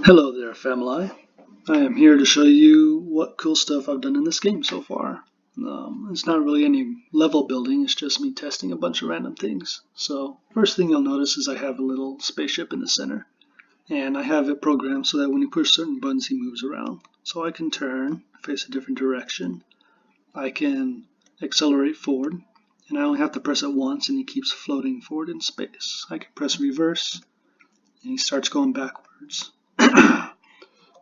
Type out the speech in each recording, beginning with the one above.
Hello there, family. I am here to show you what cool stuff I've done in this game so far. It's not really any level building, it's just me testing a bunch of random things. So, first thing you'll notice is I have a little spaceship in the center. And I have it programmed so that when you push certain buttons, he moves around. So I can turn, face a different direction. I can accelerate forward, and I only have to press it once and he keeps floating forward in space. I can press reverse, and he starts going backwards.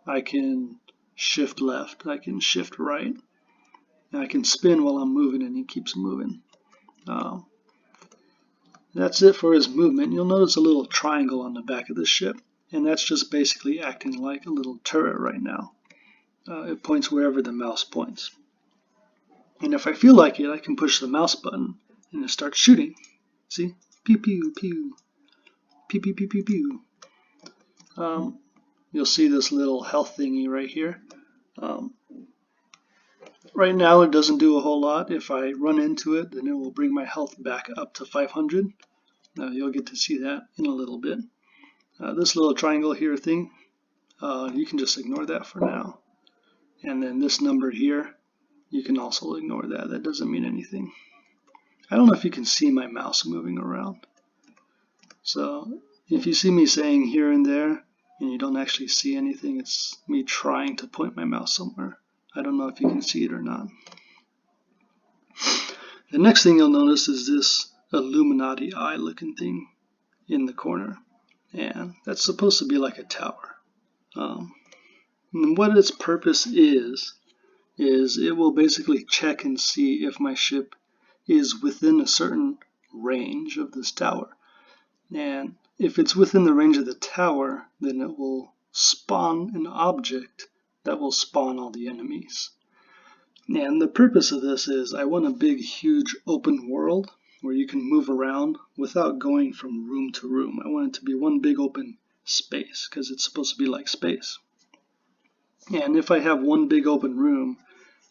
I can shift left, I can shift right, and I can spin while I'm moving and he keeps moving. That's it for his movement. You'll notice a little triangle on the back of the ship, and that's just basically acting like a little turret right now. It points wherever the mouse points. And if I feel like it, I can push the mouse button and it starts shooting. See? Pew pew pew. Pew pew pew pew pew. You'll see this little health thingy right here. Right now it doesn't do a whole lot. If I run into it, then it will bring my health back up to 500. You'll get to see that in a little bit. This little triangle here thing, you can just ignore that for now. And then this number here, you can also ignore that. That doesn't mean anything. I don't know if you can see my mouse moving around. So if you see me saying here and there, and you don't actually see anything, it's me trying to point my mouse somewhere. I don't know if you can see it or not. The next thing you'll notice is this Illuminati eye looking thing in the corner. And that's supposed to be like a tower. And what its purpose is it will basically check and see if my ship is within a certain range of this tower. And if it's within the range of the tower, then it will spawn an object that will spawn all the enemies. And the purpose of this is I want a big, huge open world where you can move around without going from room to room. I want it to be one big open space because it's supposed to be like space. And if I have one big open room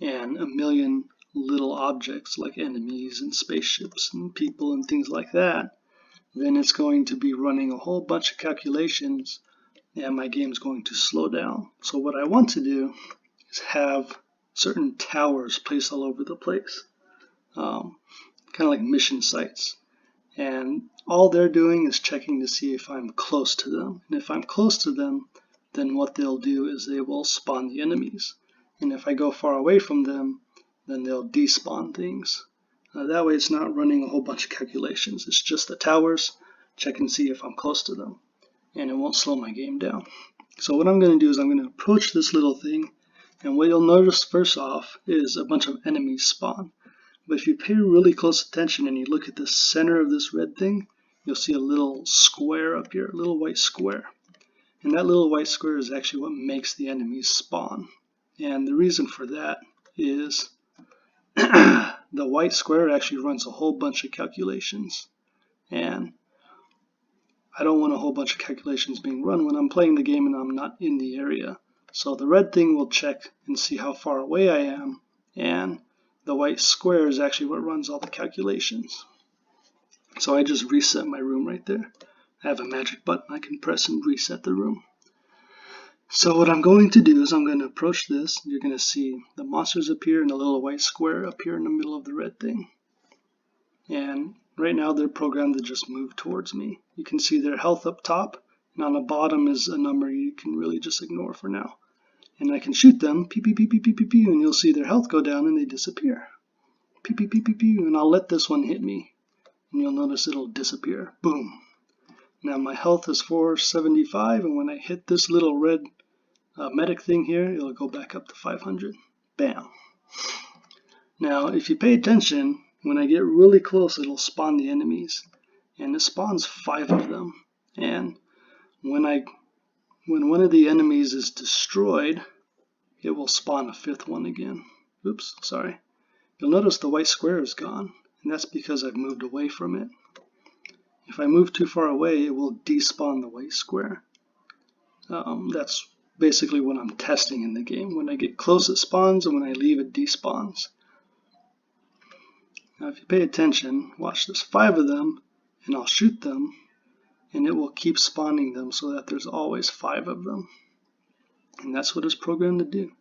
and a million little objects like enemies and spaceships and people and things like that, then it's going to be running a whole bunch of calculations and my game's going to slow down. So what I want to do is have certain towers placed all over the place, kind of like mission sites. And all they're doing is checking to see if I'm close to them. And if I'm close to them, then what they'll do is they will spawn the enemies. And if I go far away from them, then they'll despawn things. That way it's not running a whole bunch of calculations. It's just the towers, check and see if I'm close to them. And it won't slow my game down. So what I'm going to do is I'm going to approach this little thing. And what you'll notice first off is a bunch of enemies spawn. But if you pay really close attention and you look at the center of this red thing, you'll see a little square up here, a little white square. And that little white square is actually what makes the enemies spawn. And the reason for that is the white square actually runs a whole bunch of calculations, and I don't want a whole bunch of calculations being run when I'm playing the game and I'm not in the area. So the red thing will check and see how far away I am, and the white square is actually what runs all the calculations. So I just reset my room right there. I have a magic button I can press and reset the room. So what I'm going to do is I'm going to approach this. You're going to see the monsters appear and a little white square appear in the middle of the red thing. And right now they're programmed to just move towards me. You can see their health up top, and on the bottom is a number you can really just ignore for now. And I can shoot them, pew pew pew pew pew pew pew, and you'll see their health go down and they disappear. Pew pew pew pew pew, and I'll let this one hit me, and you'll notice it'll disappear. Boom. Now my health is 475, and when I hit this little red medic thing here, it'll go back up to 500. Bam. Now, if you pay attention, when I get really close, it'll spawn the enemies, and it spawns 5 of them. And when one of the enemies is destroyed, it will spawn a 5th one again. Oops, sorry. You'll notice the white square is gone, and that's because I've moved away from it. If I move too far away, it will despawn the white square. That's basically what I'm testing in the game. When I get close, it spawns, and when I leave, it despawns. Now if you pay attention, watch, there's 5 of them, and I'll shoot them, and it will keep spawning them so that there's always 5 of them. And that's what it's programmed to do.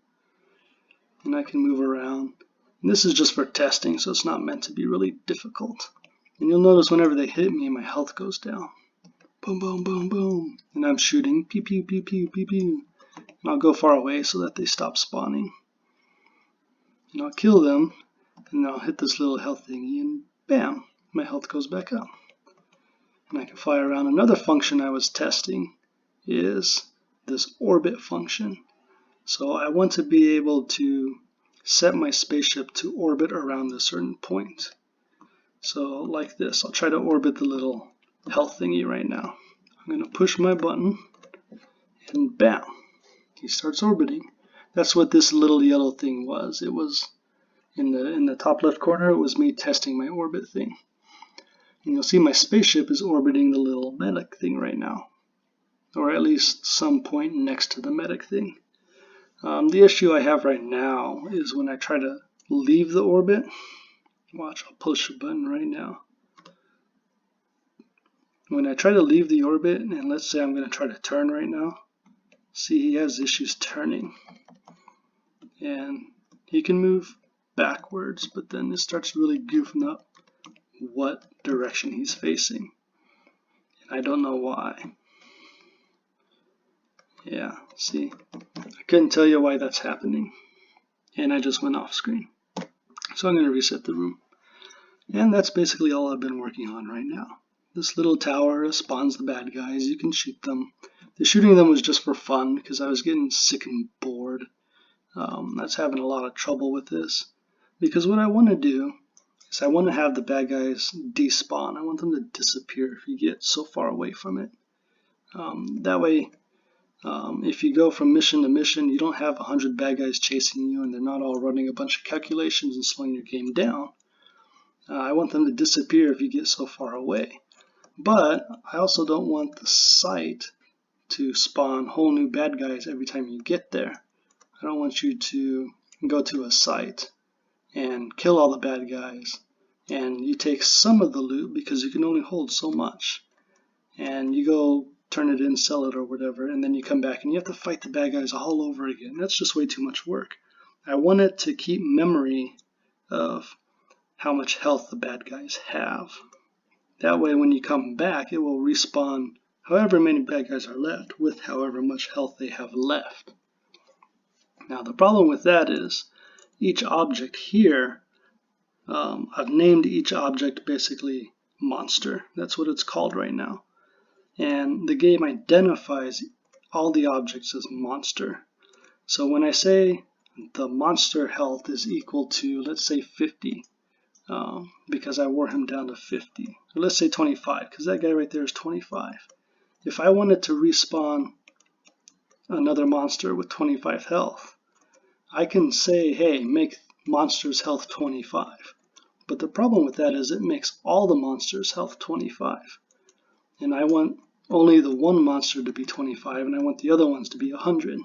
And I can move around. And this is just for testing, so it's not meant to be really difficult. And you'll notice whenever they hit me, my health goes down. Boom, boom, boom, boom. And I'm shooting. Pew, pew, pew, pew, pew, pew. And I'll go far away so that they stop spawning. And I'll kill them. And I'll hit this little health thingy, and bam, my health goes back up. And I can fly around. Another function I was testing is this orbit function. So I want to be able to set my spaceship to orbit around a certain point. So like this, I'll try to orbit the little health thingy right now. I'm going to push my button, and bam, he starts orbiting. That's what this little yellow thing was. It was in the top left corner. It was me testing my orbit thing. And you'll see my spaceship is orbiting the little medic thing right now, or at least some point next to the medic thing. The issue I have right now is when I try to leave the orbit. Watch, I'll push a button right now. When I try to leave the orbit, and let's say I'm going to try to turn right now, see, he has issues turning. And he can move backwards, but then it starts really goofing up what direction he's facing. And I don't know why. Yeah, see, I couldn't tell you why that's happening. And I just went off screen. So I'm going to reset the room. And that's basically all I've been working on right now. This little tower spawns the bad guys. You can shoot them. The shooting them was just for fun because I was getting sick and bored. I was having a lot of trouble with this. Because what I want to do is I want to have the bad guys despawn. I want them to disappear if you get so far away from it. That way, if you go from mission to mission, you don't have 100 bad guys chasing you and they're not all running a bunch of calculations and slowing your game down. I want them to disappear if you get so far away. But I also don't want the site to spawn whole new bad guys every time you get there. I don't want you to go to a site and kill all the bad guys and you take some of the loot because you can only hold so much. And you go turn it in, sell it or whatever, and then you come back and you have to fight the bad guys all over again. That's just way too much work. I want it to keep memory of how much health the bad guys have. That way when you come back, it will respawn however many bad guys are left with however much health they have left. Now the problem with that is each object here, I've named each object basically monster. That's what it's called right now. And the game identifies all the objects as monster. So when I say the monster health is equal to, let's say 50, because I wore him down to 50. Or let's say 25, because that guy right there is 25. If I wanted to respawn another monster with 25 health, I can say, hey, make monster's health 25. But the problem with that is it makes all the monsters' health 25. And I want only the one monster to be 25, and I want the other ones to be 100,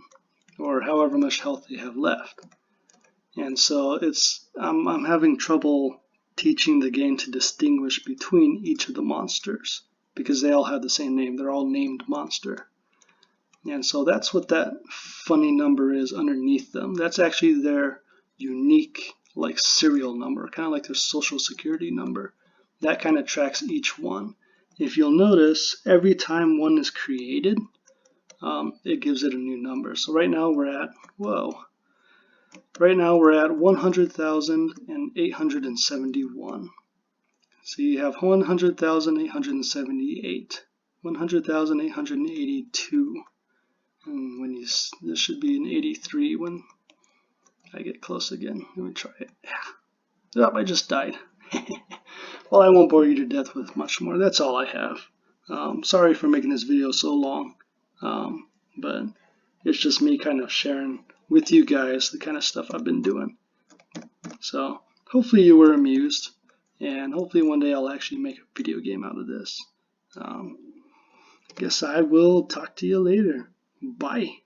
or however much health they have left. And so I'm having trouble teaching the game to distinguish between each of the monsters because they all have the same name. They're all named monster. And so that's what that funny number is underneath them. That's actually their unique like serial number, kind of like their social security number. That kind of tracks each one. If you'll notice, every time one is created, it gives it a new number. So right now we're at, right now we're at 100,871. So you have 100,878, 100,882, and when this should be an 83 when I get close again. Let me try it. Yeah. Oh, I just died. Well, I won't bore you to death with much more. That's all I have. Sorry for making this video so long, but it's just me kind of sharing with you guys the kind of stuff I've been doing. So hopefully you were amused, and hopefully one day I'll actually make a video game out of this. I guess I will talk to you later. Bye.